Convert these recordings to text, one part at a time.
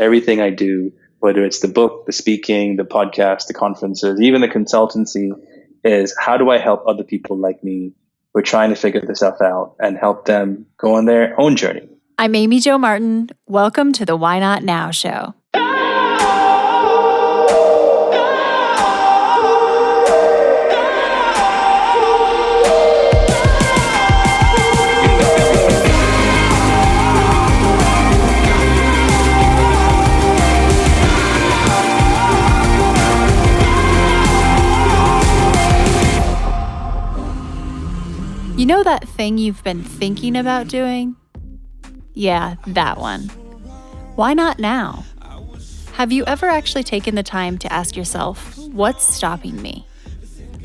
everything I do, whether it's the book, the speaking, the podcast, the conferences, even the consultancy, is how do I help other people like me who are trying to figure this stuff out and help them go on their own journey. I'm Amy Jo Martin. Welcome to the Why Not Now show. You know that thing you've been thinking about doing? Yeah, that one. Why not now? Have you ever actually taken the time to ask yourself, what's stopping me?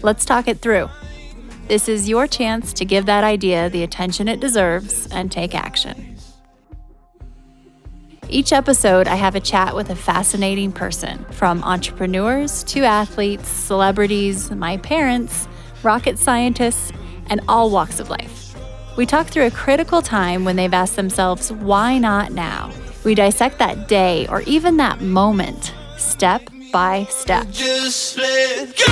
Let's talk it through. This is your chance to give that idea the attention it deserves and take action. Each episode, I have a chat with a fascinating person, from entrepreneurs to athletes, celebrities, my parents, rocket scientists, and all walks of life. We talk through a critical time when they've asked themselves, why not now? We dissect that day or even that moment, step by step. Just let go.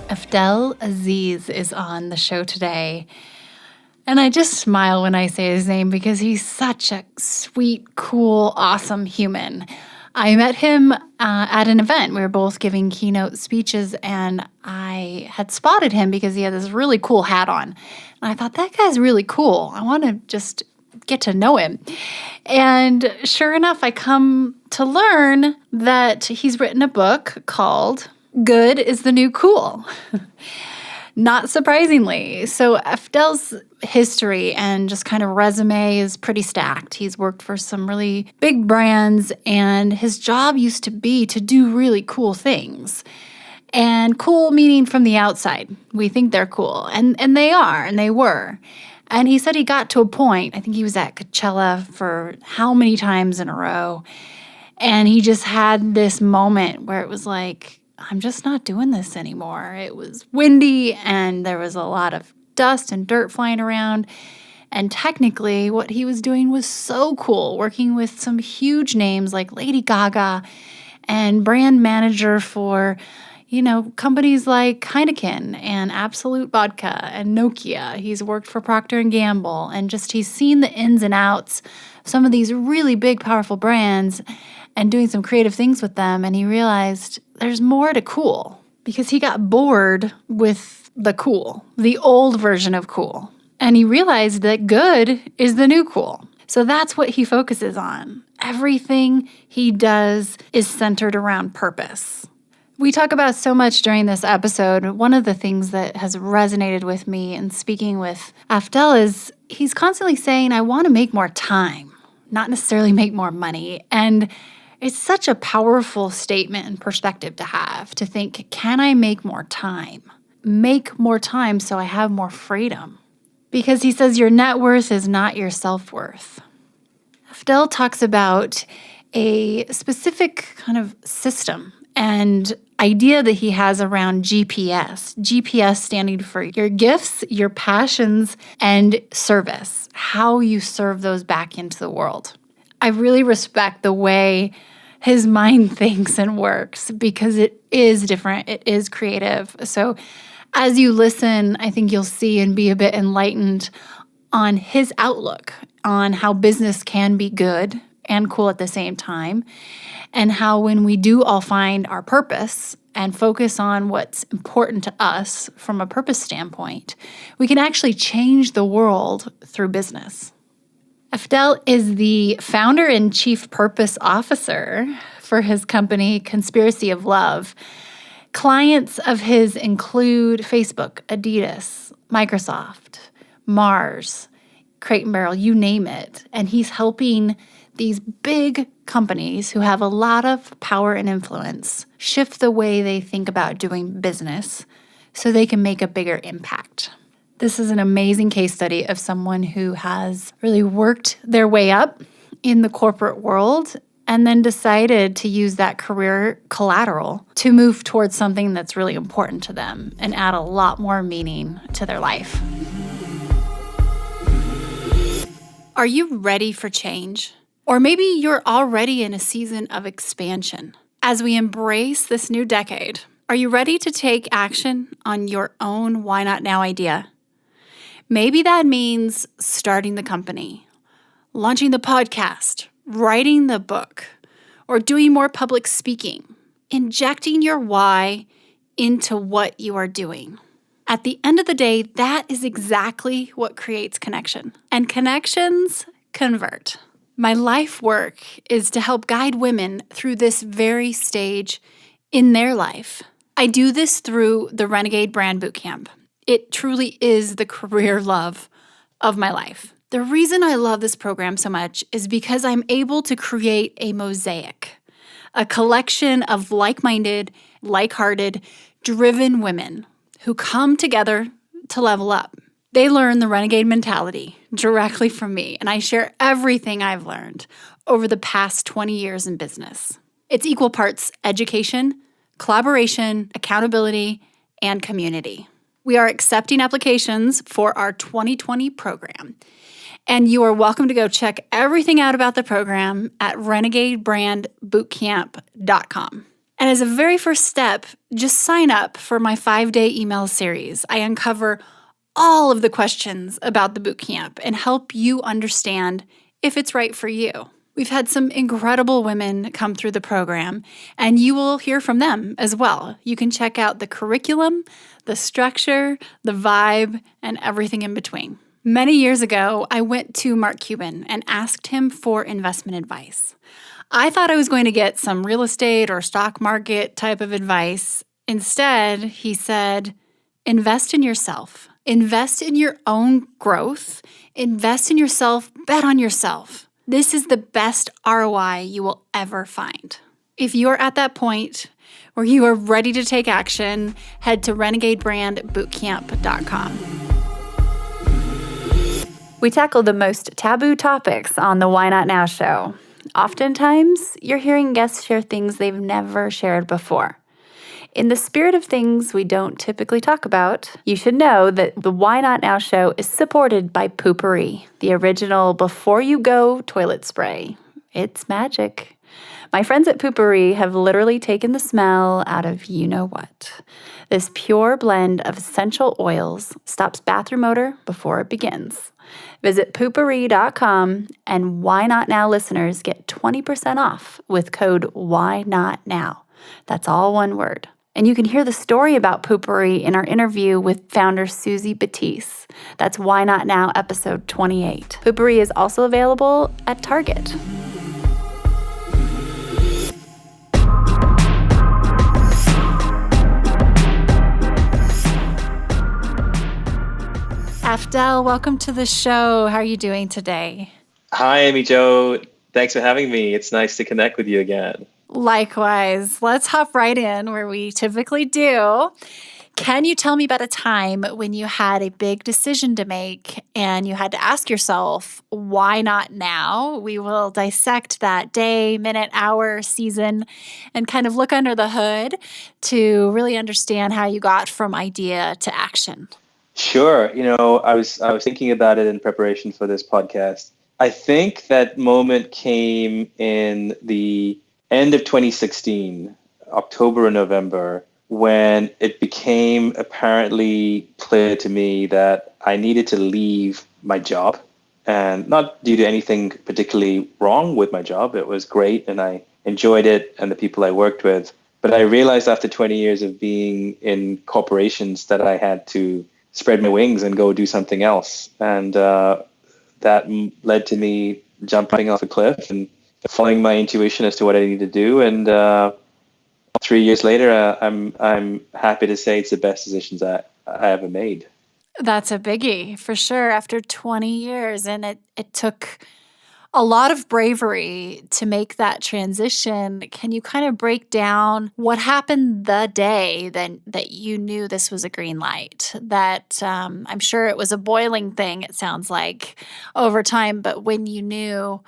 Afdhel Aziz is on the show today. And I just smile when I say his name because he's such a sweet, cool, awesome human. I met him at an event. We were both giving keynote speeches, and I had spotted him because he had this really cool hat on. And I thought, that guy's really cool. I want to just get to know him. And sure enough, I come to learn that he's written a book called Good is the New Cool. Not surprisingly. So Afdhel's history and just kind of resume is pretty stacked. He's worked for some really big brands, and his job used to be to do really cool things. And cool meaning from the outside. We think they're cool. And they are, and they were. And he said he got to a point, I think he was at Coachella for how many times in a row, and he just had this moment where it was like, I'm just not doing this anymore. It was windy and there was a lot of dust and dirt flying around. And technically what he was doing was so cool, working with some huge names like Lady Gaga and brand manager for, companies like Heineken and Absolute Vodka and Nokia. He's worked for Procter & Gamble, and just he's seen the ins and outs of some of these really big, powerful brands and doing some creative things with them. And he realized there's more to cool because he got bored with the cool, the old version of cool. And he realized that good is the new cool. So that's what he focuses on. Everything he does is centered around purpose. We talk about so much during this episode. One of the things that has resonated with me in speaking with Afdhel is he's constantly saying, I want to make more time, not necessarily make more money. And it's such a powerful statement and perspective to have, to think, can I make more time? Make more time so I have more freedom. Because he says your net worth is not your self-worth. Afdhel talks about a specific kind of system and idea that he has around GPS. GPS standing for your gifts, your passions, and service, how you serve those back into the world. I really respect the way his mind thinks and works because it is different. It is creative. So as you listen, I think you'll see and be a bit enlightened on his outlook on how business can be good and cool at the same time, and how when we do all find our purpose and focus on what's important to us from a purpose standpoint, we can actually change the world through business. Afdhel is the founder and chief purpose officer for his company, Conspiracy of Love. Clients of his include Facebook, Adidas, Microsoft, Mars, Crate & Barrel, you name it. And he's helping these big companies who have a lot of power and influence shift the way they think about doing business so they can make a bigger impact. This is an amazing case study of someone who has really worked their way up in the corporate world and then decided to use that career collateral to move towards something that's really important to them and add a lot more meaning to their life. Are you ready for change? Or maybe you're already in a season of expansion. As we embrace this new decade, are you ready to take action on your own Why Not Now idea? Maybe that means starting the company, launching the podcast, writing the book, or doing more public speaking, injecting your why into what you are doing. At the end of the day, that is exactly what creates connection. And connections convert. My life work is to help guide women through this very stage in their life. I do this through the Renegade Brand Bootcamp. It truly is the career love of my life. The reason I love this program so much is because I'm able to create a mosaic, a collection of like-minded, like-hearted, driven women who come together to level up. They learn the renegade mentality directly from me, and I share everything I've learned over the past 20 years in business. It's equal parts education, collaboration, accountability, and community. We are accepting applications for our 2020 program, and you are welcome to go check everything out about the program at renegadebrandbootcamp.com. And as a very first step, just sign up for my 5-day email series. I uncover all of the questions about the bootcamp and help you understand if it's right for you. We've had some incredible women come through the program, and you will hear from them as well. You can check out the curriculum, the structure, the vibe, and everything in between. Many years ago, I went to Mark Cuban and asked him for investment advice. I thought I was going to get some real estate or stock market type of advice. Instead, he said, invest in yourself. Invest in your own growth. Invest in yourself. Bet on yourself. This is the best ROI you will ever find. If you're at that point where you are ready to take action, head to renegadebrandbootcamp.com. We tackle the most taboo topics on the Why Not Now show. Oftentimes, you're hearing guests share things they've never shared before. In the spirit of things we don't typically talk about, you should know that the Why Not Now show is supported by Poopery, the original before you go toilet spray. It's magic. My friends at Poopery have literally taken the smell out of you-know-what. This pure blend of essential oils stops bathroom odor before it begins. Visit poopery.com, and Why Not Now listeners get 20% off with code WHYNOTNOW. That's all one word. And you can hear the story about Poopery in our interview with founder Susie Batiste. That's Why Not Now episode 28. Poopery is also available at Target. Afdhel, welcome to the show. How are you doing today? Hi, Amy Jo. Thanks for having me. It's nice to connect with you again. Likewise. Let's hop right in where we typically do. Can you tell me about a time when you had a big decision to make and you had to ask yourself, why not now? We will dissect that day, minute, hour, season, and kind of look under the hood to really understand how you got from idea to action. Sure. I was thinking about it in preparation for this podcast. I think that moment came in the end of 2016, October or November, when it became apparently clear to me that I needed to leave my job, and not due to anything particularly wrong with my job. It was great and I enjoyed it and the people I worked with. But I realized after 20 years of being in corporations that I had to spread my wings and go do something else. And that led to me jumping off a cliff and following my intuition as to what I need to do. And 3 years later, I'm happy to say it's the best decisions I ever made. That's a biggie for sure after 20 years. And it took a lot of bravery to make that transition. Can you kind of break down what happened the day that you knew this was a green light? That I'm sure it was a boiling thing, it sounds like, over time. But when you knew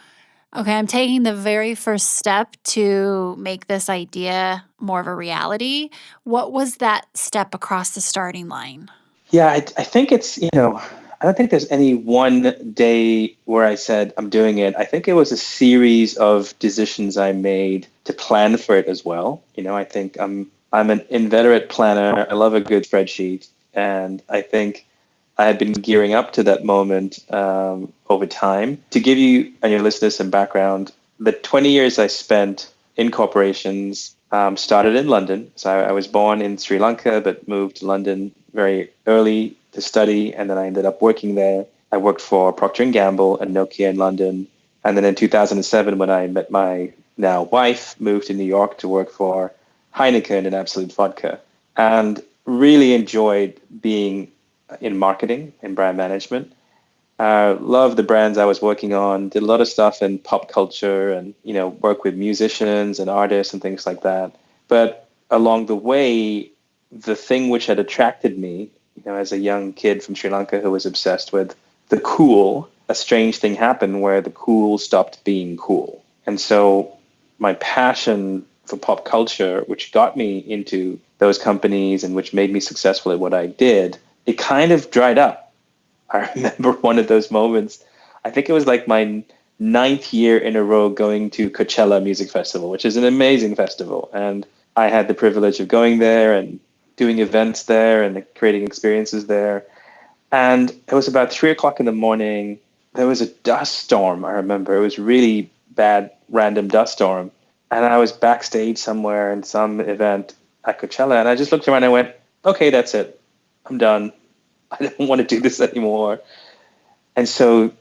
Okay, I'm taking the very first step to make this idea more of a reality. What was that step across the starting line? Yeah, I think it's, I don't think there's any one day where I said I'm doing it. I think it was a series of decisions I made to plan for it as well. I think I'm an inveterate planner. I love a good spreadsheet, and I think I had been gearing up to that moment over time. To give you and your listeners some background, the 20 years I spent in corporations started in London. So I was born in Sri Lanka, but moved to London very early to study, and then I ended up working there. I worked for Procter and Gamble and Nokia in London, and then in 2007, when I met my now wife, moved to New York to work for Heineken and Absolute Vodka, and really enjoyed being in marketing and brand management. Loved the brands I was working on. Did a lot of stuff in pop culture, and work with musicians and artists and things like that. But along the way, the thing which had attracted me, as a young kid from Sri Lanka who was obsessed with the cool, a strange thing happened where the cool stopped being cool. And so my passion for pop culture, which got me into those companies and which made me successful at what I did, it kind of dried up. I remember one of those moments. I think it was like my ninth year in a row going to Coachella Music Festival, which is an amazing festival. And I had the privilege of going there and doing events there and creating experiences there. And it was about 3 o'clock in the morning. There was a dust storm, I remember. It was really bad, random dust storm. And I was backstage somewhere in some event at Coachella. And I just looked around and I went, okay, that's it. I'm done. I don't want to do this anymore. And so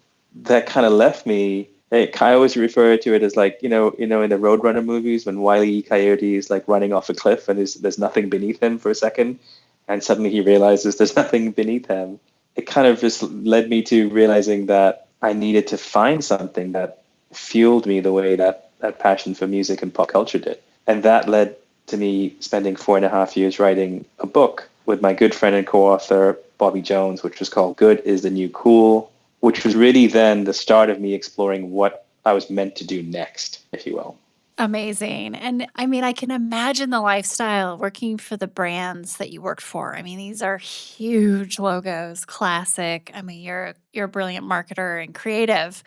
that kind of left me. I always refer to it as like, in the Roadrunner movies when Wile E. Coyote is like running off a cliff and there's nothing beneath him for a second. And suddenly he realizes there's nothing beneath him. It kind of just led me to realizing that I needed to find something that fueled me the way that passion for music and pop culture did. And that led to me spending 4.5 years writing a book with my good friend and co-author, Bobby Jones, which was called Good is the New Cool, which was really then the start of me exploring what I was meant to do next, if you will. Amazing. And I mean, I can imagine the lifestyle working for the brands that you worked for. I mean, these are huge logos, classic. I mean, you're a brilliant marketer and creative.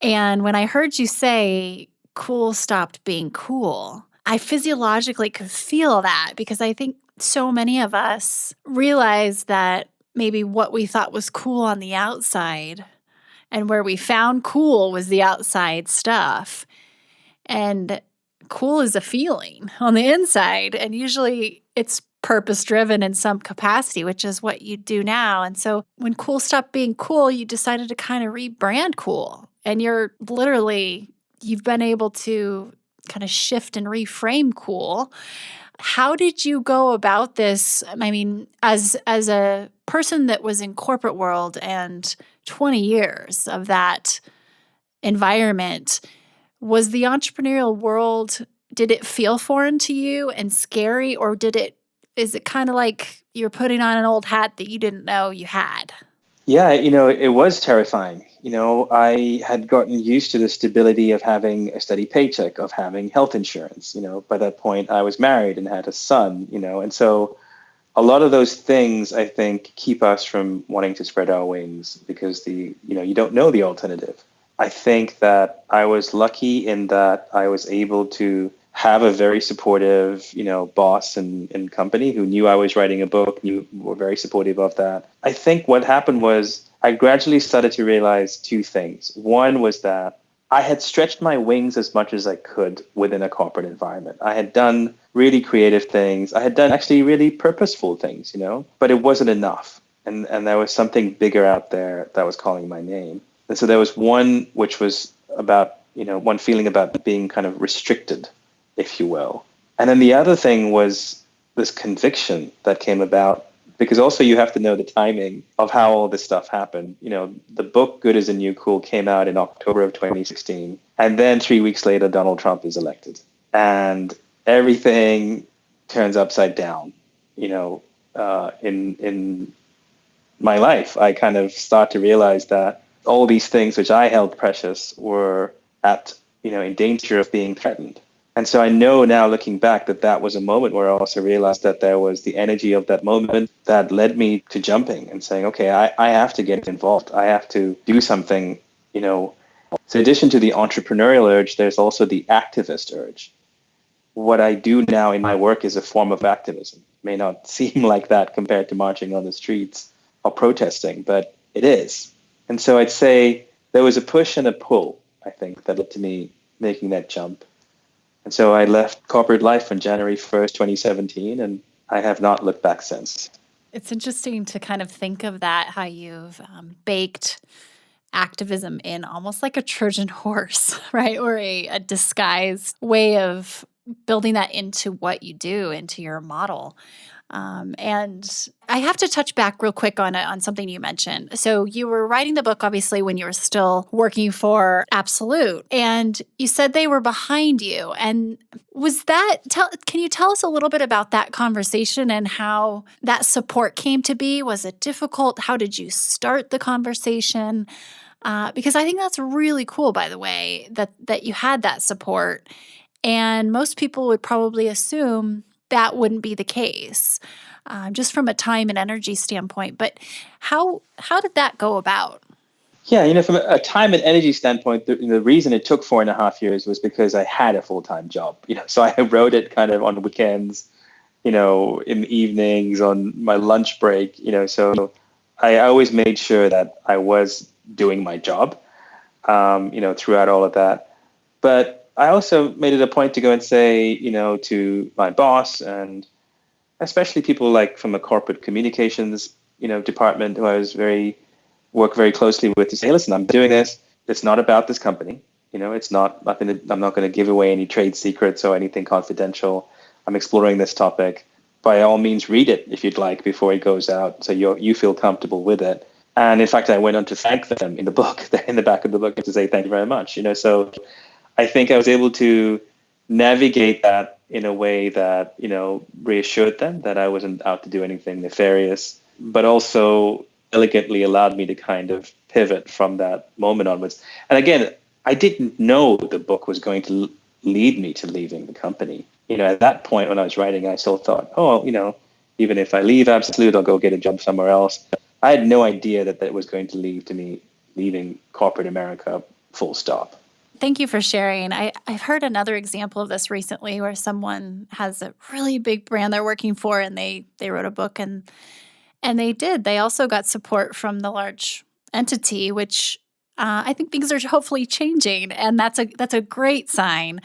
And when I heard you say cool stopped being cool, I physiologically could feel that because I think so many of us realize that maybe what we thought was cool on the outside and where we found cool was the outside stuff. And cool is a feeling on the inside. And usually it's purpose driven in some capacity, which is what you do now. And so when cool stopped being cool, you decided to kind of rebrand cool. And you've been able to kind of shift and reframe cool. How did you go about this? I mean, as a person that was in corporate world and 20 years of that environment, was the entrepreneurial world, did it feel foreign to you and scary, or is it kind of like you're putting on an old hat that you didn't know you had? Yeah, it was terrifying. I had gotten used to the stability of having a steady paycheck, of having health insurance. By that point, I was married and had a son, and so a lot of those things, I think, keep us from wanting to spread our wings because you don't know the alternative. I think that I was lucky in that I was able to have a very supportive, boss and company who knew I was writing a book, were very supportive of that. I think what happened was I gradually started to realize two things. One was that I had stretched my wings as much as I could within a corporate environment. I had done really creative things. I had done actually really purposeful things, but it wasn't enough. And there was something bigger out there that was calling my name. And so there was one which was about, one feeling about being kind of restricted, if you will. And then the other thing was this conviction that came about because also you have to know the timing of how all this stuff happened. The book Good is the New Cool came out in October of 2016. And then 3 weeks later, Donald Trump is elected. And everything turns upside down, in my life. I kind of start to realize that all these things which I held precious were at, in danger of being threatened. And so I know now, looking back, that that was a moment where I also realized that there was the energy of that moment that led me to jumping and saying, okay, I have to get involved. I have to do something. So in addition to the entrepreneurial urge, there's also the activist urge. What I do now in my work is a form of activism. It may not seem like that compared to marching on the streets or protesting, but it is. And so I'd say there was a push and a pull, I think, that led to me making that jump. And so I left corporate life on January 1st, 2017, and I have not looked back since. It's interesting to kind of think of that, how you've baked activism in almost like a Trojan horse, right? Or a disguised way of building that into what you do, into your model. And I have to touch back real quick on something you mentioned. So you were writing the book, obviously, when you were still working for Absolute, and you said they were behind you. And can you tell us a little bit about that conversation and how that support came to be? Was it difficult? How did you start the conversation? Because I think that's really cool, by the way, that you had that support. And most people would probably assume that wouldn't be the case, just from a time and energy standpoint. But how did that go about? Yeah, from a time and energy standpoint, the reason it took 4.5 years was because I had a full-time job. So I wrote it kind of on weekends, in the evenings, on my lunch break. So I always made sure that I was doing my job, throughout all of that. But I also made it a point to go and say, to my boss, and especially people like from a corporate communications, department, who I was work very closely with, to say, hey, listen, I'm doing this. It's not about this company. It's not. I'm not going to give away any trade secrets or anything confidential. I'm exploring this topic. By all means, read it if you'd like before it goes out, so you feel comfortable with it. And in fact, I went on to thank them in the book, in the back of the book, to say thank you very much. So I think I was able to navigate that in a way that, reassured them that I wasn't out to do anything nefarious, but also elegantly allowed me to kind of pivot from that moment onwards. And again, I didn't know the book was going to lead me to leaving the company. At that point when I was writing, I still thought, even if I leave Absolute, I'll go get a job somewhere else. I had no idea that was going to lead to me leaving corporate America, full stop. Thank you for sharing. I've heard another example of this recently, where someone has a really big brand they're working for, and they wrote a book, and they also got support from the large entity, which I think things are hopefully changing, and that's a great sign.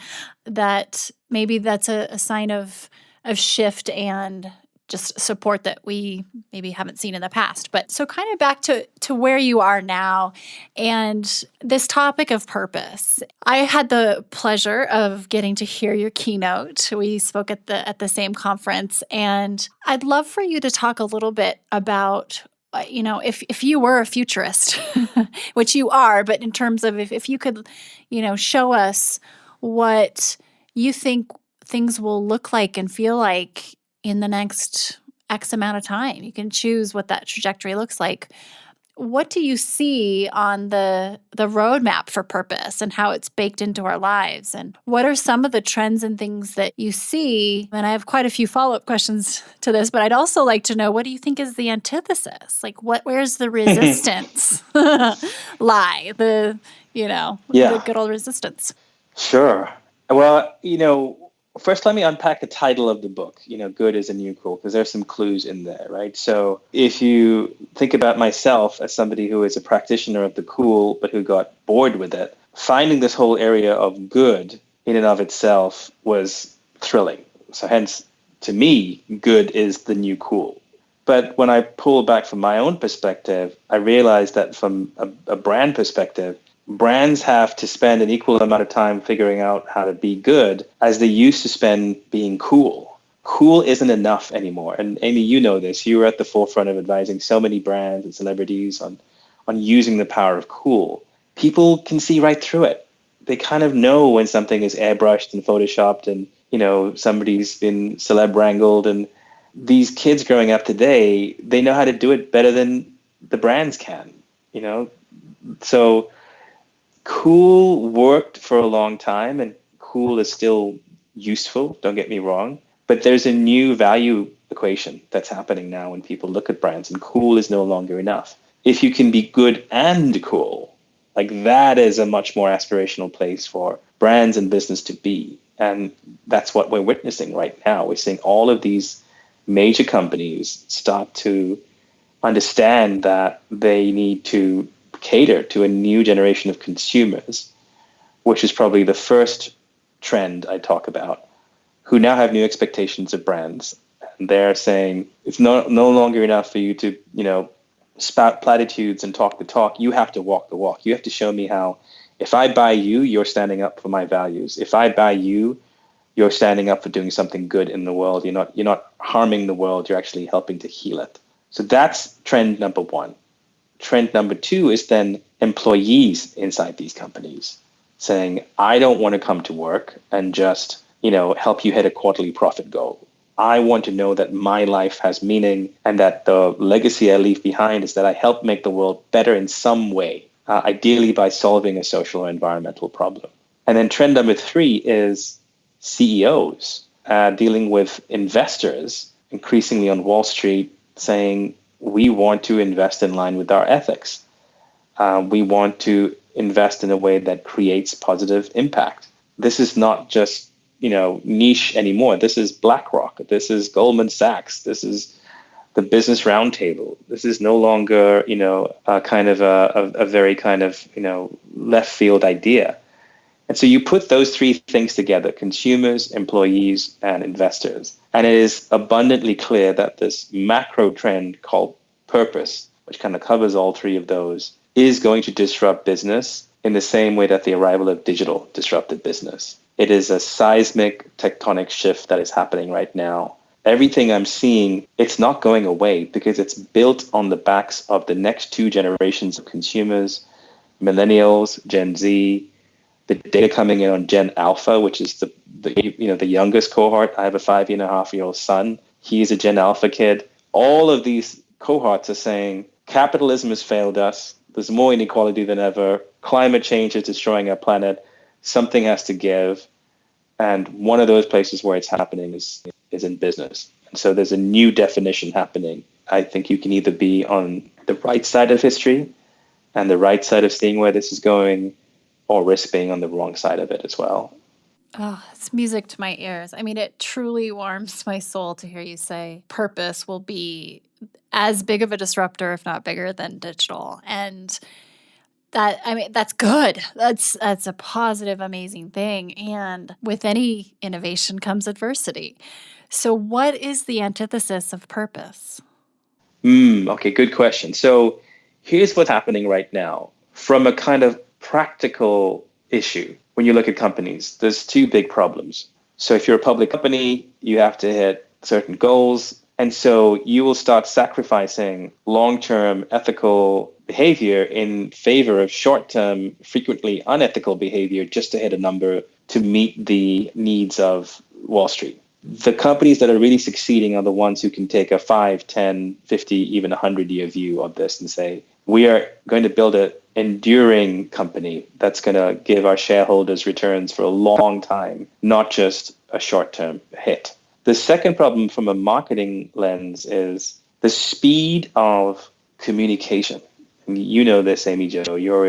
That maybe that's a sign of shift and just support that we maybe haven't seen in the past. But so kind of back to where you are now and this topic of purpose. I had the pleasure of getting to hear your keynote. We spoke at the same conference, and I'd love for you to talk a little bit about, if you were a futurist, which you are, but in terms of if you could, show us what you think things will look like and feel like in the next X amount of time. You can choose what that trajectory looks like. What do you see on the roadmap for purpose and how it's baked into our lives? And what are some of the trends and things that you see? And I have quite a few follow-up questions to this, but I'd also like to know, what do you think is the antithesis? Like, where's the resistance lie? The good old resistance. Sure. Well, first, let me unpack the title of the book, Good is a New Cool, because there's some clues in there, right? So if you think about myself as somebody who is a practitioner of the cool, but who got bored with it, finding this whole area of good in and of itself was thrilling. So hence, to me, good is the new cool. But when I pull back from my own perspective, I realized that from a brand perspective, brands have to spend an equal amount of time figuring out how to be good as they used to spend being cool. Cool isn't enough anymore. And Amy, you know this. You were at the forefront of advising so many brands and celebrities on using the power of cool. People can see right through it. They kind of know when something is airbrushed and photoshopped and, somebody's been celeb wrangled. And these kids growing up today, they know how to do it better than the brands can, So Cool worked for a long time, and cool is still useful, don't get me wrong. But there's a new value equation that's happening now when people look at brands, and cool is no longer enough. If you can be good and cool, like that is a much more aspirational place for brands and business to be. And that's what we're witnessing right now. We're seeing all of these major companies start to understand that they need to cater to a new generation of consumers, which is probably the first trend I talk about, who now have new expectations of brands. And they're saying it's no longer enough for you to, spout platitudes and talk the talk. You have to walk the walk. You have to show me how, if I buy you, you're standing up for my values. If I buy you, you're standing up for doing something good in the world. You're not harming the world. You're actually helping to heal it. So that's trend number one. Trend number two is then employees inside these companies saying, I don't want to come to work and just, help you hit a quarterly profit goal. I want to know that my life has meaning and that the legacy I leave behind is that I help make the world better in some way, ideally by solving a social or environmental problem. And then trend number three is CEOs dealing with investors increasingly on Wall Street saying, we want to invest in line with our ethics. We want to invest in a way that creates positive impact. This is not just niche anymore. This is BlackRock. This is Goldman Sachs. This is the Business Roundtable. This is no longer a kind of a very kind of left field idea. And so you put those three things together: consumers, employees, and investors. And it is abundantly clear that this macro trend called purpose, which kind of covers all three of those, is going to disrupt business in the same way that the arrival of digital disrupted business. It is a seismic tectonic shift that is happening right now. Everything I'm seeing, it's not going away because it's built on the backs of the next two generations of consumers, millennials, Gen Z, the data coming in on Gen Alpha, which is the youngest cohort. I have a 5.5-year-old son. He's a Gen Alpha kid. All of these cohorts are saying capitalism has failed us. There's more inequality than ever. Climate change is destroying our planet. Something has to give. And one of those places where it's happening is in business. And so there's a new definition happening. I think you can either be on the right side of history and the right side of seeing where this is going, or risk being on the wrong side of it as well. Oh, it's music to my ears. I mean, it truly warms my soul to hear you say purpose will be as big of a disruptor, if not bigger, than digital. And that's good. That's a positive, amazing thing. And with any innovation comes adversity. So what is the antithesis of purpose? Okay, good question. So here's what's happening right now. From a kind of practical issue, when you look at companies, there's two big problems. So if you're a public company, you have to hit certain goals. And so you will start sacrificing long-term ethical behavior in favor of short-term, frequently unethical behavior just to hit a number to meet the needs of Wall Street. The companies that are really succeeding are the ones who can take a 5, 10, 50, even 100-year view of this and say, we are going to build an enduring company that's going to give our shareholders returns for a long time, not just a short-term hit. The second problem from a marketing lens is the speed of communication. And you know this, Amy Jo, you're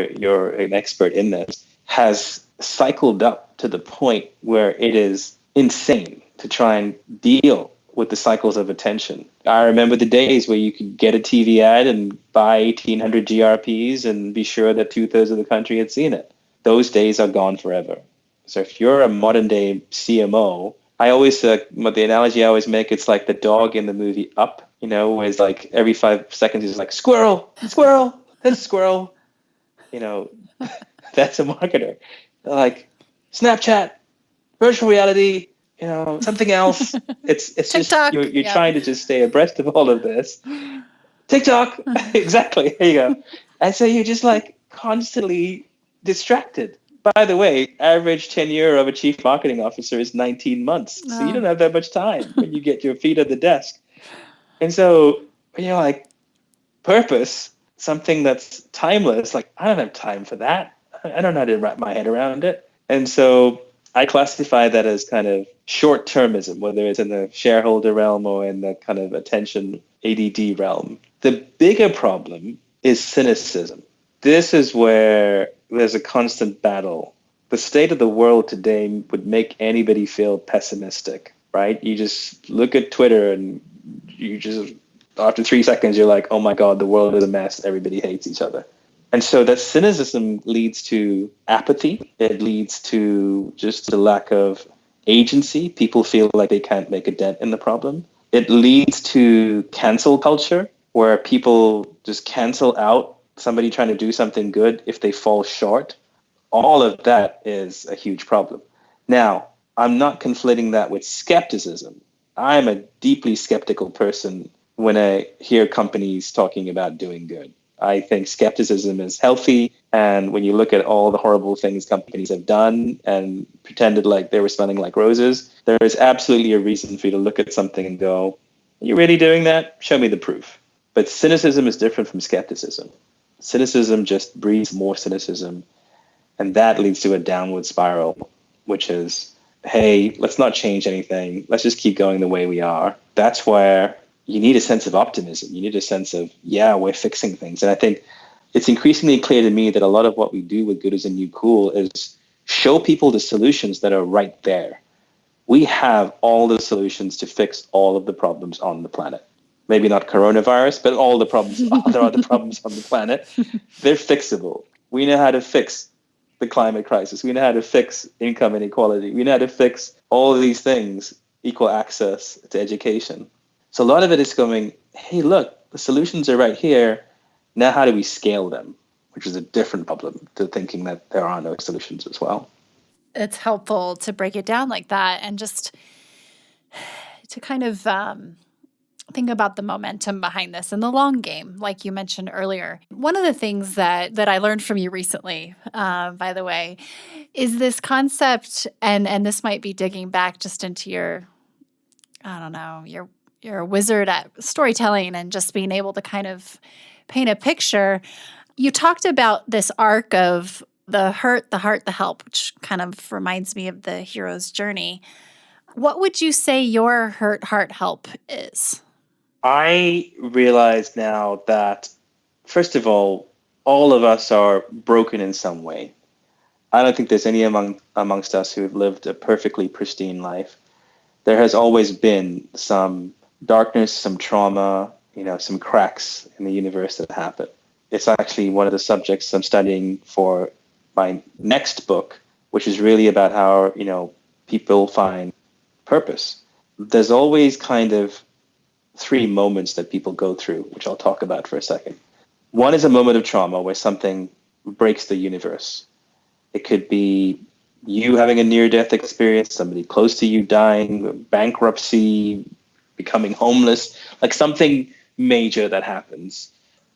an expert in this, has cycled up to the point where it is insane to try and deal with the cycles of attention. I remember the days where you could get a TV ad and buy 1,800 GRPs and be sure that 2/3 of the country had seen it. Those days are gone forever. So if you're a modern day CMO, I always, the analogy I always make, it's like the dog in the movie Up, where it's like every 5 seconds he's like, squirrel, squirrel, that's a squirrel. That's a marketer. They're like, Snapchat, virtual reality, something else. It's TikTok, just you're trying to just stay abreast of all of this. TikTok, exactly. There you go. And so you're just like constantly distracted. By the way, average tenure of a chief marketing officer is 19 months. So you don't have that much time when you get your feet at the desk. And so when you're like, purpose, something that's timeless, like I don't have time for that. I don't know how to wrap my head around it. And so I classify that as kind of short termism, whether it's in the shareholder realm or in the kind of attention ADD realm. The bigger problem is cynicism. This is where there's a constant battle. The state of the world today would make anybody feel pessimistic, right? You just look at Twitter and you just, after 3 seconds, you're like, oh my God, the world is a mess. Everybody hates each other. And so that cynicism leads to apathy. It leads to just a lack of agency. People feel like they can't make a dent in the problem. It leads to cancel culture, where people just cancel out somebody trying to do something good if they fall short. All of that is a huge problem. Now, I'm not conflating that with skepticism. I'm a deeply skeptical person when I hear companies talking about doing good. I think skepticism is healthy. And when you look at all the horrible things companies have done and pretended like they were smelling like roses, there is absolutely a reason for you to look at something and go, are you really doing that? Show me the proof. But cynicism is different from skepticism. Cynicism just breeds more cynicism. And that leads to a downward spiral, which is, hey, let's not change anything. Let's just keep going the way we are. That's where you need a sense of optimism. You need a sense of, yeah, we're fixing things. And I think it's increasingly clear to me that a lot of what we do with Good is a New Cool is show people the solutions that are right there. We have all the solutions to fix all of the problems on the planet. Maybe not coronavirus, but all the problems, other problems on the planet, they're fixable. We know how to fix the climate crisis. We know how to fix income inequality. We know how to fix all of these things, equal access to education. So a lot of it is going, hey, look, the solutions are right here. Now, how do we scale them? Which is a different problem to thinking that there are no solutions as well. It's helpful to break it down like that and just to kind of think about the momentum behind this and the long game, like you mentioned earlier. One of the things that I learned from you recently, by the way, is this concept, and this might be digging back just into your, I don't know, you're a wizard at storytelling and just being able to kind of paint a picture. You talked about this arc of the hurt, the heart, the help, which kind of reminds me of the hero's journey. What would you say your hurt, heart, help is? I realize now that, first of all of us are broken in some way. I don't think there's any amongst us who have lived a perfectly pristine life. There has always been some darkness, some trauma, some cracks in the universe that happen. It's actually one of the subjects I'm studying for my next book, which is really about how, people find purpose. There's always kind of 3 moments that people go through, which I'll talk about for a second. One is a moment of trauma where something breaks the universe. It could be you having a near-death experience, somebody close to you dying, bankruptcy, becoming homeless, like something major that happens.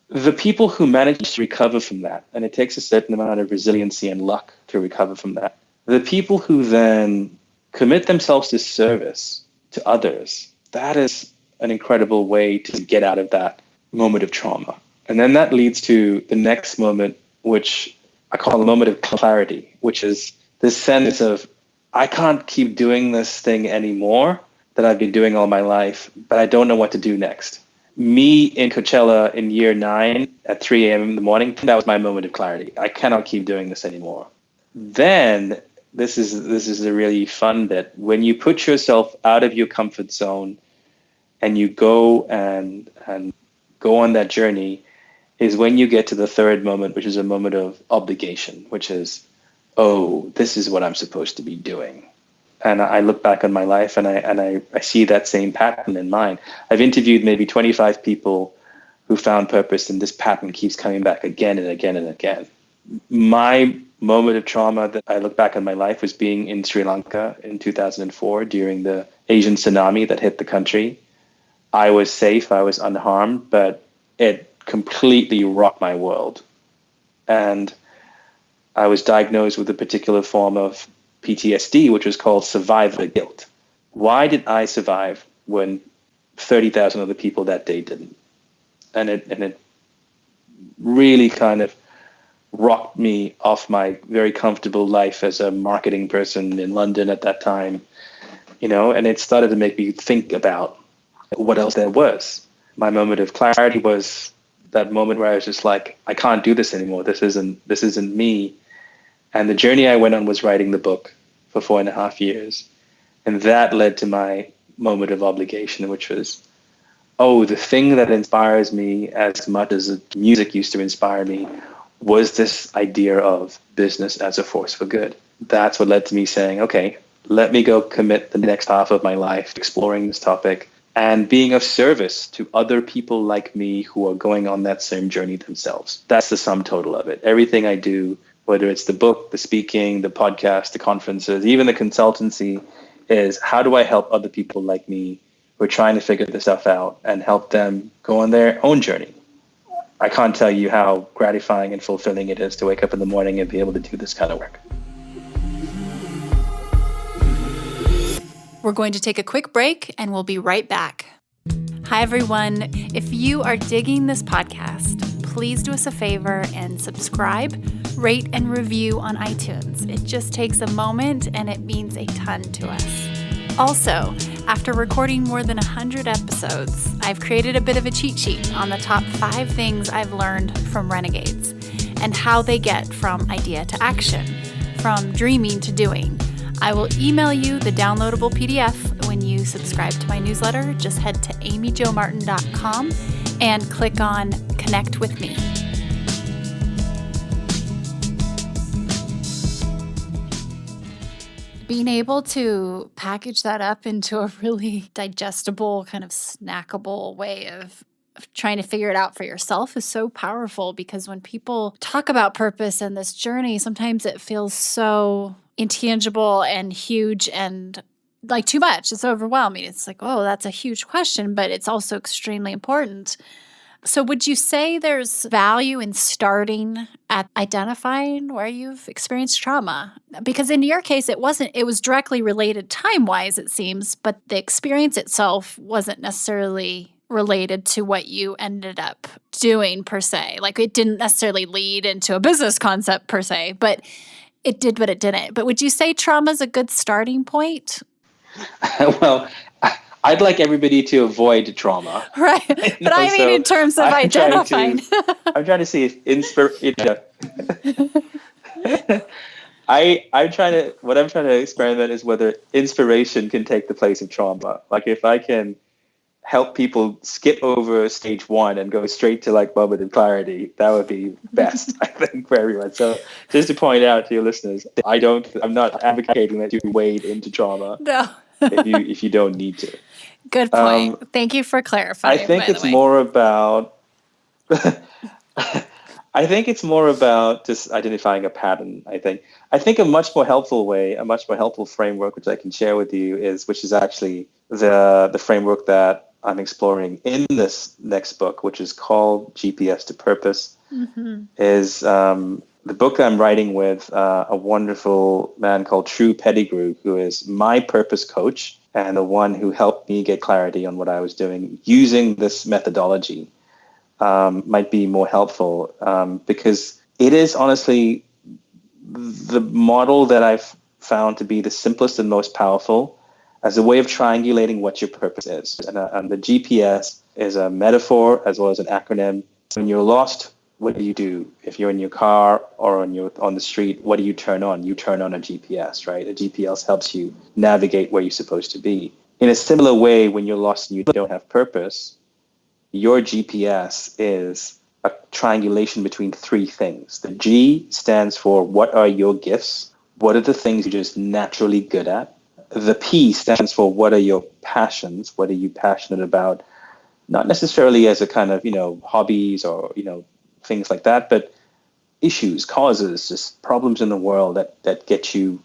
The people who manage to recover from that, and it takes a certain amount of resiliency and luck to recover from that, the people who then commit themselves to service to others, that is an incredible way to get out of that moment of trauma. And then that leads to the next moment, which I call a moment of clarity, which is this sense of, I can't keep doing this thing anymore that I've been doing all my life, but I don't know what to do next. Me in Coachella in year 9 at 3 a.m. in the morning, that was my moment of clarity. I cannot keep doing this anymore. Then this is a really fun bit. When you put yourself out of your comfort zone and you go and go on that journey, is when you get to the third moment, which is a moment of obligation, which is, oh, this is what I'm supposed to be doing. And I look back on my life and I see that same pattern in mine. I've interviewed maybe 25 people who found purpose, and this pattern keeps coming back again and again and again. My moment of trauma that I look back on my life was being in Sri Lanka in 2004 during the Asian tsunami that hit the country. I was safe, I was unharmed, but it completely rocked my world. And I was diagnosed with a particular form of PTSD, which was called survivor guilt. Why did I survive when 30,000 other people that day didn't? And it really kind of rocked me off my very comfortable life as a marketing person in London at that time, and it started to make me think about what else there was. My moment of clarity was that moment where I was just like, I can't do this anymore. This isn't me. And the journey I went on was writing the book for 4.5 years. And that led to my moment of obligation, which was, oh, the thing that inspires me as much as music used to inspire me was this idea of business as a force for good. That's what led to me saying, okay, let me go commit the next half of my life exploring this topic and being of service to other people like me who are going on that same journey themselves. That's the sum total of it. Everything I do, whether it's the book, the speaking, the podcast, the conferences, even the consultancy, is how do I help other people like me who are trying to figure this stuff out and help them go on their own journey. I can't tell you how gratifying and fulfilling it is to wake up in the morning and be able to do this kind of work. We're going to take a quick break and we'll be right back. Hi, everyone. If you are digging this podcast, please do us a favor and subscribe, rate, and review on iTunes. It just takes a moment and it means a ton to us. Also, after recording more than 100 episodes, I've created a bit of a cheat sheet on the top 5 things I've learned from renegades and how they get from idea to action, from dreaming to doing. I will email you the downloadable PDF when you subscribe to my newsletter. Just head to amyjomartin.com and click on Connect with Me. Being able to package that up into a really digestible, kind of snackable way of trying to figure it out for yourself is so powerful, because when people talk about purpose and this journey, sometimes it feels so intangible and huge and like too much. It's overwhelming. It's like, oh, that's a huge question, but it's also extremely important. So would you say there's value in starting at identifying where you've experienced trauma? Because in your case, it was directly related time-wise, it seems, but the experience itself wasn't necessarily related to what you ended up doing per se. Like it didn't necessarily lead into a business concept per se, but it did what it didn't. But would you say trauma is a good starting point? Well, I'd like everybody to avoid trauma. Right. But I mean, in terms of identifying. I'm trying to see if what I'm trying to experiment is whether inspiration can take the place of trauma. Like if I can help people skip over stage 1 and go straight to like moment of clarity, that would be best, I think, for everyone. So just to point out to your listeners, I'm not advocating that you wade into trauma. No. if you don't need to. Good point. Thank you for clarifying. I think it's more about just identifying a pattern. I think a much more helpful framework which I can share with you which is actually the framework that I'm exploring in this next book, which is called GPS to Purpose. Mm-hmm. Is the book I'm writing with a wonderful man called True Pettigrew, who is my purpose coach and the one who helped me get clarity on what I was doing. Using this methodology might be more helpful because it is honestly the model that I've found to be the simplest and most powerful as a way of triangulating what your purpose is. And the GPS is a metaphor as well as an acronym. When you're lost, what do you do? If you're in your car or on the street, what do you turn on? You turn on a GPS, right? A GPS helps you navigate where you're supposed to be. In a similar way, when you're lost and you don't have purpose, your GPS is a triangulation between 3 things. The G stands for what are your gifts? What are the things you're just naturally good at? The P stands for what are your passions? What are you passionate about? Not necessarily as a kind of, hobbies or, things like that, but issues, causes, just problems in the world that get you.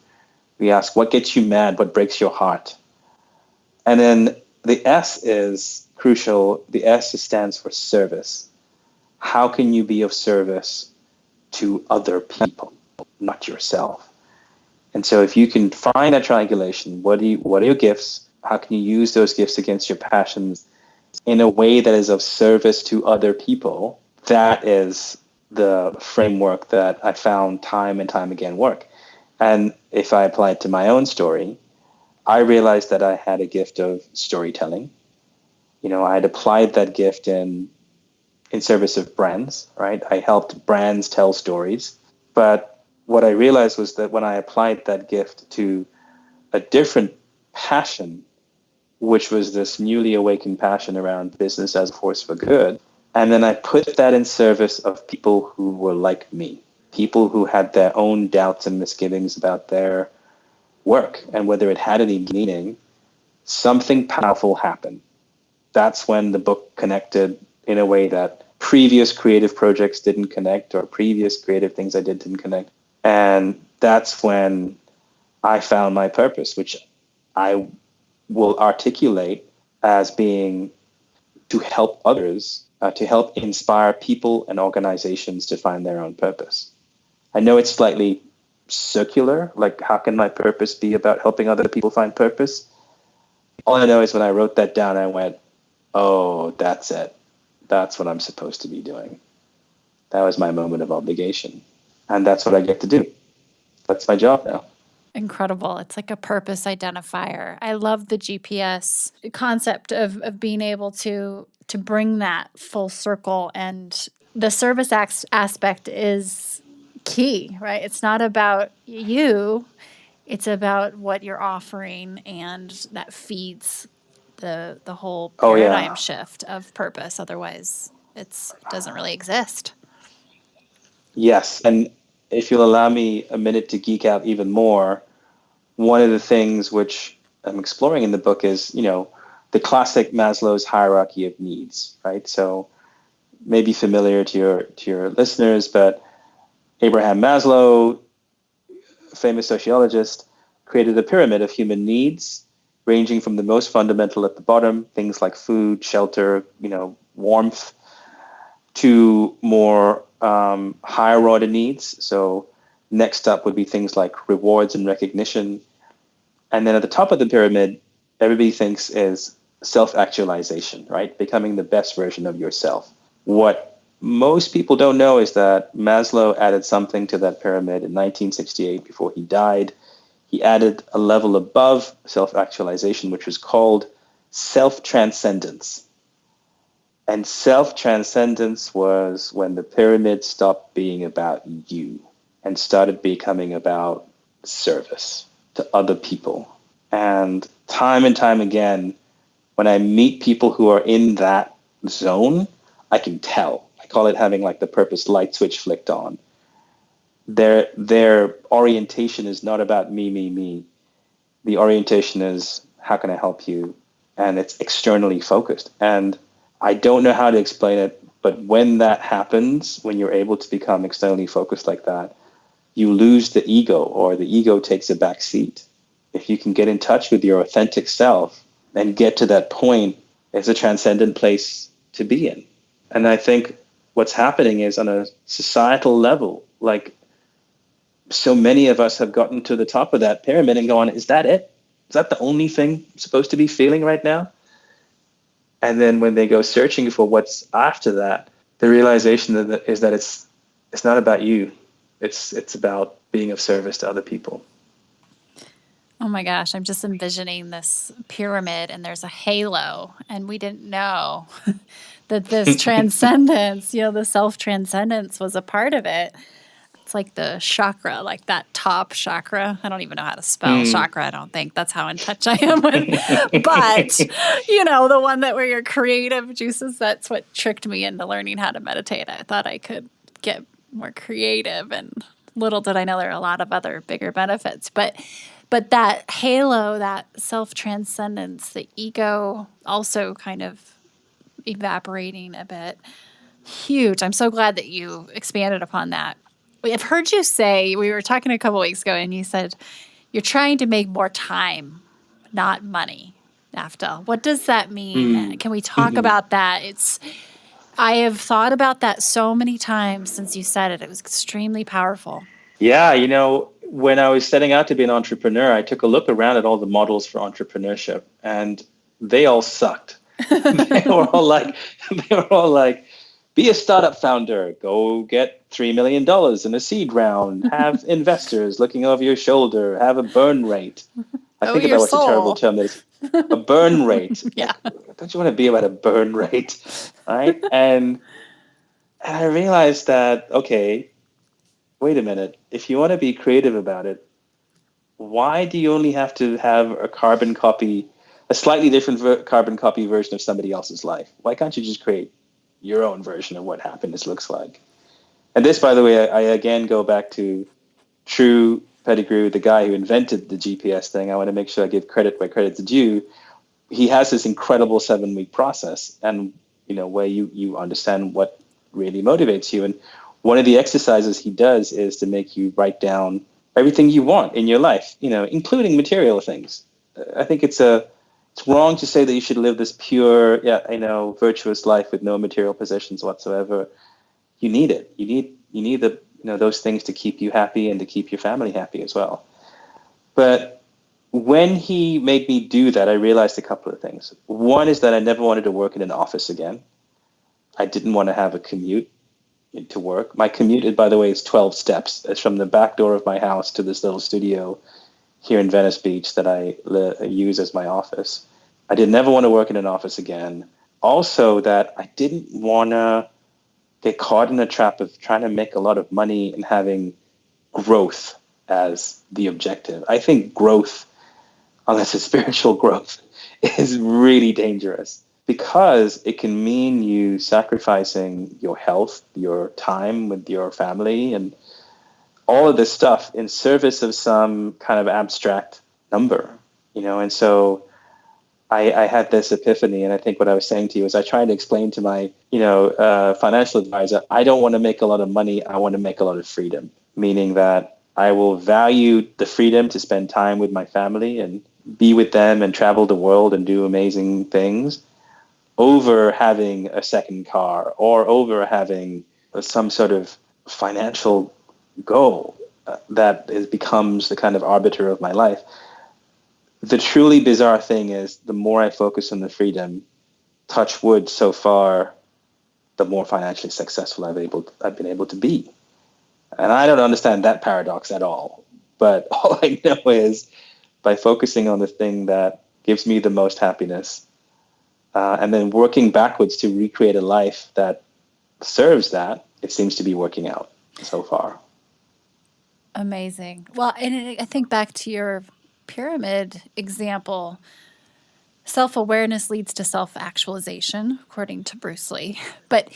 We ask, what gets you mad? What breaks your heart? And then the S is crucial. The S stands for service. How can you be of service to other people, not yourself? And so if you can find that triangulation, what are your gifts? How can you use those gifts against your passions in a way that is of service to other people? That is the framework that I found time and time again work. And if I apply it to my own story, I realized that I had a gift of storytelling. I had applied that gift in service of brands, right? I helped brands tell stories. But what I realized was that when I applied that gift to a different passion, which was this newly awakened passion around business as a force for good, and then I put that in service of people who were like me, people who had their own doubts and misgivings about their work and whether it had any meaning, something powerful happened. That's when the book connected in a way that previous creative projects didn't connect, or previous creative things I didn't connect. And that's when I found my purpose, which I will articulate as being to help others, to help inspire people and organizations to find their own purpose. I know it's slightly circular, like how can my purpose be about helping other people find purpose? All I know is when I wrote that down, I went, oh, that's it. That's what I'm supposed to be doing. That was my moment of obligation. And that's what I get to do. That's my job now. Incredible. It's like a purpose identifier. I love the GPS concept of being able to bring that full circle, and the service aspect is key, right? It's not about you, it's about what you're offering, and that feeds the whole Oh, paradigm yeah. shift of purpose. Otherwise, it doesn't really exist. Yes. And if you'll allow me a minute to geek out even more, one of the things which I'm exploring in the book is, the classic Maslow's hierarchy of needs, right? So maybe familiar to your listeners, but Abraham Maslow, famous sociologist, created a pyramid of human needs, ranging from the most fundamental at the bottom, things like food, shelter, warmth, to more higher order needs. So next up would be things like rewards and recognition. And then at the top of the pyramid, everybody thinks is self-actualization, right? Becoming the best version of yourself. What most people don't know is that Maslow added something to that pyramid in 1968 before he died. He added a level above self-actualization, which was called self-transcendence. And self-transcendence was when the pyramid stopped being about you and started becoming about service to other people. And time again, when I meet people who are in that zone, I can tell. I call it having like the purpose light switch flicked on. Their orientation is not about me. The orientation is how can I help you? And it's externally focused. And I don't know how to explain it, but when that happens, when you're able to become externally focused like that, you lose the ego, or the ego takes a back seat. If you can get in touch with your authentic self and get to that point, it's a transcendent place to be in. And I think what's happening is on a societal level, like so many of us have gotten to the top of that pyramid and gone, is that it? Is that the only thing I'm supposed to be feeling right now? And then when they go searching for what's after that, the realization is that it's not about you. It's about being of service to other people. Oh my gosh, I'm just envisioning this pyramid and there's a halo, and we didn't know that this transcendence, the self transcendence was a part of it. It's like the chakra, like that top chakra. I don't even know how to spell chakra. I don't think that's how in touch I am with. But, the one where your creative juices, that's what tricked me into learning how to meditate. I thought I could get more creative, and little did I know there are a lot of other bigger benefits. But that halo, that self-transcendence, the ego also kind of evaporating a bit. Huge. I'm so glad that you expanded upon that. I've heard you say, we were talking a couple weeks ago, and you said you're trying to make more time, not money. Afdhel, what does that mean? Can we talk about that? I have thought about that so many times since you said it. It was extremely powerful. Yeah, when I was setting out to be an entrepreneur, I took a look around at all the models for entrepreneurship, and they all sucked. They were all like Be a startup founder. Go get $3 million in a seed round. Have investors looking over your shoulder. Have a burn rate. I Oh, think your about what's a terrible soul. term that is a burn rate. Yeah. Like, don't you want to be about a burn rate? Right? And I realized that, okay, wait a minute. If you want to be creative about it, why do you only have to have a carbon copy, a slightly different carbon copy version of somebody else's life? Why can't you just create your own version of what happiness looks like? And this, by the way, I again go back to True Pettigrew, the guy who invented the GPS thing. I want to make sure I give credit where credit's due. He has this incredible 7-week process, and where you understand what really motivates you. And one of the exercises he does is to make you write down everything you want in your life, including material things. I think it's wrong to say that you should live this pure, virtuous life with no material possessions whatsoever. You need it. You need the those things to keep you happy and to keep your family happy as well. But when he made me do that, I realized a couple of things. One is that I never wanted to work in an office again. I didn't want to have a commute to work. My commute, by the way, is 12 steps. It's from the back door of my house to this little studio here in Venice Beach that I use as my office. I did never want to work in an office again. Also, that I didn't want to get caught in a trap of trying to make a lot of money and having growth as the objective. I think growth, unless it's spiritual growth, is really dangerous because it can mean you sacrificing your health, your time with your family, and all of this stuff in service of some kind of abstract number, And so I had this epiphany, and I think what I was saying to you is I tried to explain to my, financial advisor, I don't want to make a lot of money. I want to make a lot of freedom, meaning that I will value the freedom to spend time with my family and be with them and travel the world and do amazing things over having a second car or over having some sort of financial goal that becomes the kind of arbiter of my life. The truly bizarre thing is the more I focus on the freedom, touch wood so far, the more financially successful I've been able to be. And I don't understand that paradox at all. But all I know is by focusing on the thing that gives me the most happiness, and then working backwards to recreate a life that serves that, it seems to be working out so far. Amazing. Well, and I think back to your pyramid example, self-awareness leads to self-actualization, according to Bruce Lee. But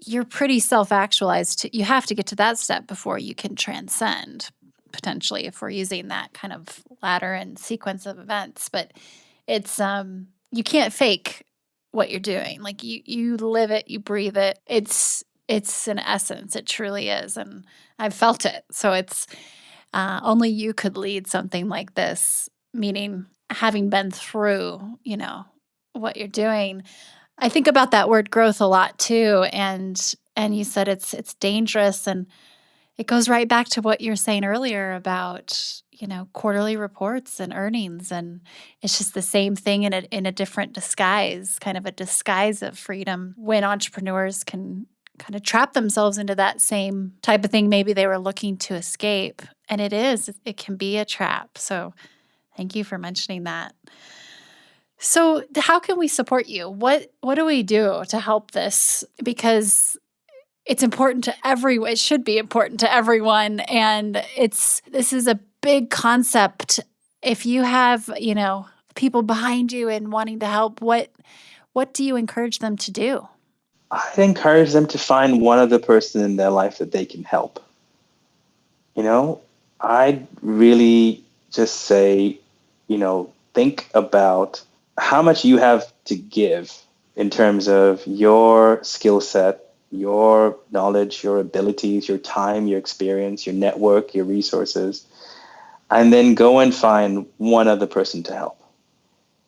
you're pretty self-actualized. You have to get to that step before you can transcend, potentially, if we're using that kind of ladder and sequence of events. But it's you can't fake what you're doing. Like you live it, you breathe it. It's an essence. It truly is, and I've felt it. So it's only you could lead something like this. Meaning, having been through, what you're doing. I think about that word growth a lot too, and you said it's dangerous, and it goes right back to what you were saying earlier about quarterly reports and earnings, and it's just the same thing in a different disguise, kind of a disguise of freedom. When entrepreneurs can kind of trap themselves into that same type of thing, maybe they were looking to escape, and it can be a trap. So thank you for mentioning that. So how can we support you? What do we do to help this? Because it's important to everyone. It should be important to everyone. And this is a big concept. If you have, people behind you and wanting to help, what do you encourage them to do? I'd encourage them to find one other person in their life that they can help. I'd really just say, think about how much you have to give in terms of your skill set, your knowledge, your abilities, your time, your experience, your network, your resources, and then go and find one other person to help.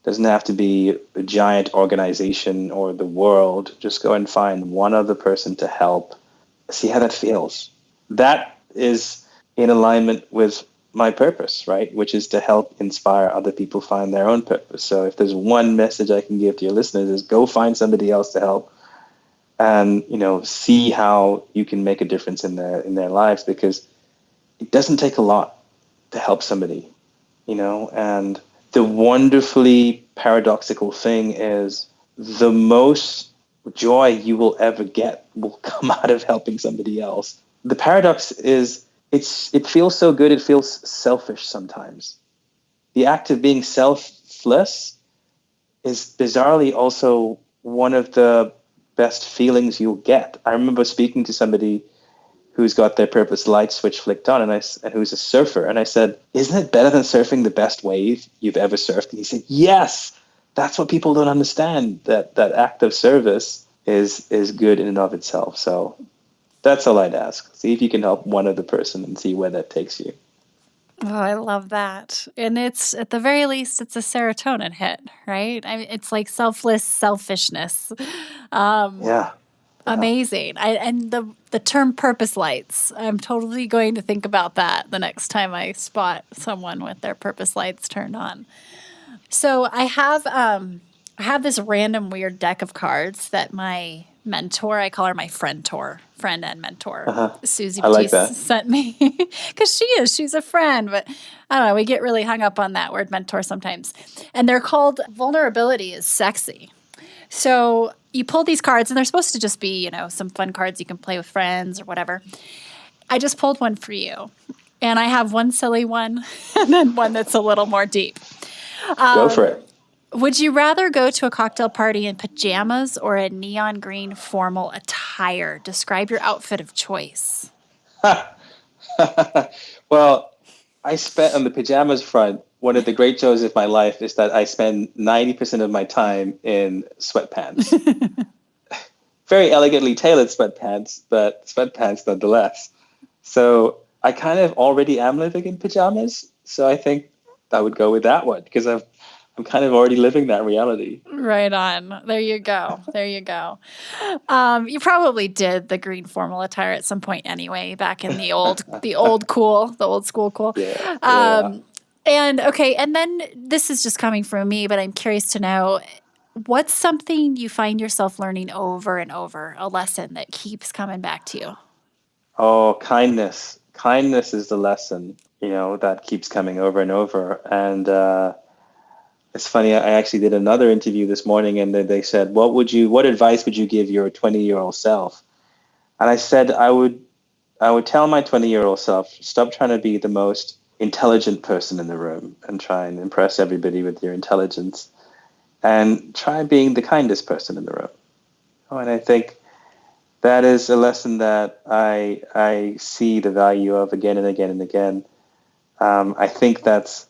It doesn't have to be a giant organization or the world. Just go and find one other person to help. See how that feels. That is in alignment with my purpose, right? Which is to help inspire other people find their own purpose. So if there's one message I can give to your listeners is go find somebody else to help and, see how you can make a difference in their lives, because it doesn't take a lot to help somebody, and the wonderfully paradoxical thing is the most joy you will ever get will come out of helping somebody else. The paradox is it feels so good, it feels selfish sometimes. The act of being selfless is bizarrely also one of the best feelings you'll get. I remember speaking to somebody who's got their purpose light switch flicked on, and who's a surfer, and I said, "Isn't it better than surfing the best wave you've ever surfed?" And he said, "Yes, that's what people don't understand. That act of service is good in and of itself." So that's all I'd ask. See if you can help one other person and see where that takes you. Oh, I love that. And it's, at the very least, it's a serotonin hit, right? I mean, it's like selfless selfishness. Yeah. Amazing. And the term purpose lights, I'm totally going to think about that the next time I spot someone with their purpose lights turned on. So I have this random weird deck of cards that my mentor, I call her my friend and mentor, Susie I like Batiste that. sent me, because she's a friend, but I don't know, we get really hung up on that word mentor sometimes. And they're called Vulnerability is Sexy. So you pull these cards, and they're supposed to just be, some fun cards you can play with friends or whatever. I just pulled one for you. And I have one silly one and then one that's a little more deep. Go for it. Would you rather go to a cocktail party in pajamas or a neon green formal attire? Describe your outfit of choice. Well, I spent on the pajamas front. One of the great joys of my life is that I spend 90% of my time in sweatpants. Very elegantly tailored sweatpants, but sweatpants nonetheless. So I kind of already am living in pajamas. So I think I would go with that one, because I'm kind of already living that reality. Right on. There you go. You probably did the green formal attire at some point anyway, back in the old school cool. Yeah. And okay, and then this is just coming from me, but I'm curious to know, what's something you find yourself learning over and over, a lesson that keeps coming back to you? Oh, kindness. Kindness is the lesson, that keeps coming over and over. And it's funny, I actually did another interview this morning, and they said, what advice would you give your 20-year-old self? And I said, I would tell my 20-year-old self, stop trying to be the most intelligent person in the room and try and impress everybody with your intelligence, and try being the kindest person in the room. And I think that is a lesson that I see the value of again and again and again. I think that's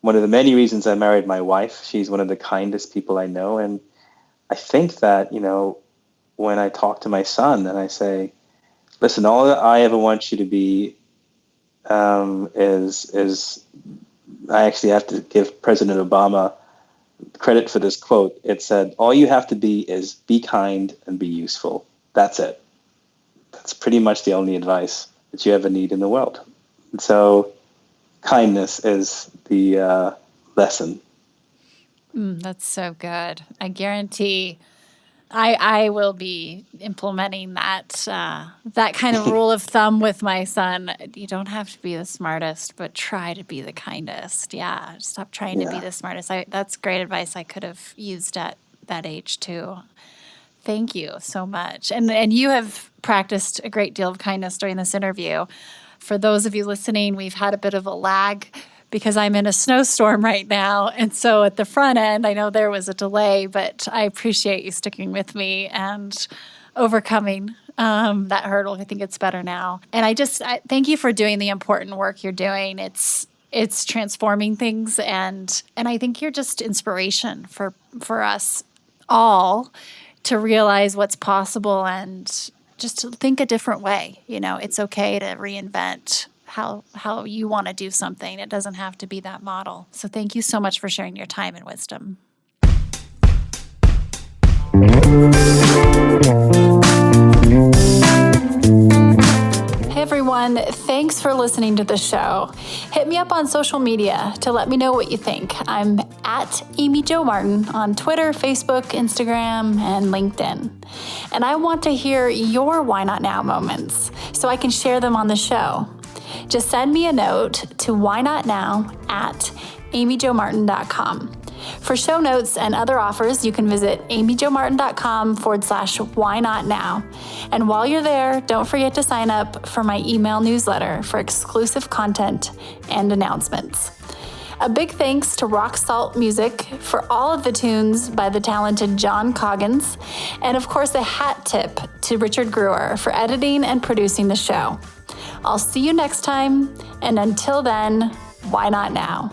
one of the many reasons I married my wife. She's one of the kindest people I know. And I think that, when I talk to my son and I say, listen, all that I ever want you to be is I actually have to give President Obama credit for this quote. It said, all you have to be is be kind and be useful. That's it. That's pretty much the only advice that you ever need in the world. And so kindness is the lesson. That's so good. I guarantee I will be implementing that kind of rule of thumb with my son. You don't have to be the smartest, but try to be the kindest. Yeah, stop trying to be the smartest. That's great advice I could have used at that age too. Thank you so much. And you have practiced a great deal of kindness during this interview. For those of you listening, we've had a bit of a lag because I'm in a snowstorm right now. And so at the front end, I know there was a delay, but I appreciate you sticking with me and overcoming that hurdle. I think it's better now. And I thank you for doing the important work you're doing. It's transforming things. And I think you're just inspiration for us all to realize what's possible and just to think a different way. It's okay to reinvent how you want to do something. It doesn't have to be that model. So thank you so much for sharing your time and wisdom. Hey everyone, Thanks for listening to the show. Hit me up on social media to let me know what you think. I'm at Amy Jo Martin on Twitter, Facebook, Instagram, and LinkedIn. And I want to hear your Why Not Now moments so I can share them on the show. Just send me a note to whynotnow@amyjomartin.com. For show notes and other offers, you can visit amyjomartin.com/whynotnow. And while you're there, don't forget to sign up for my email newsletter for exclusive content and announcements. A big thanks to Rock Salt Music for all of the tunes by the talented John Coggins. And of course, a hat tip to Richard Brewer for editing and producing the show. I'll see you next time. And until then, why not now?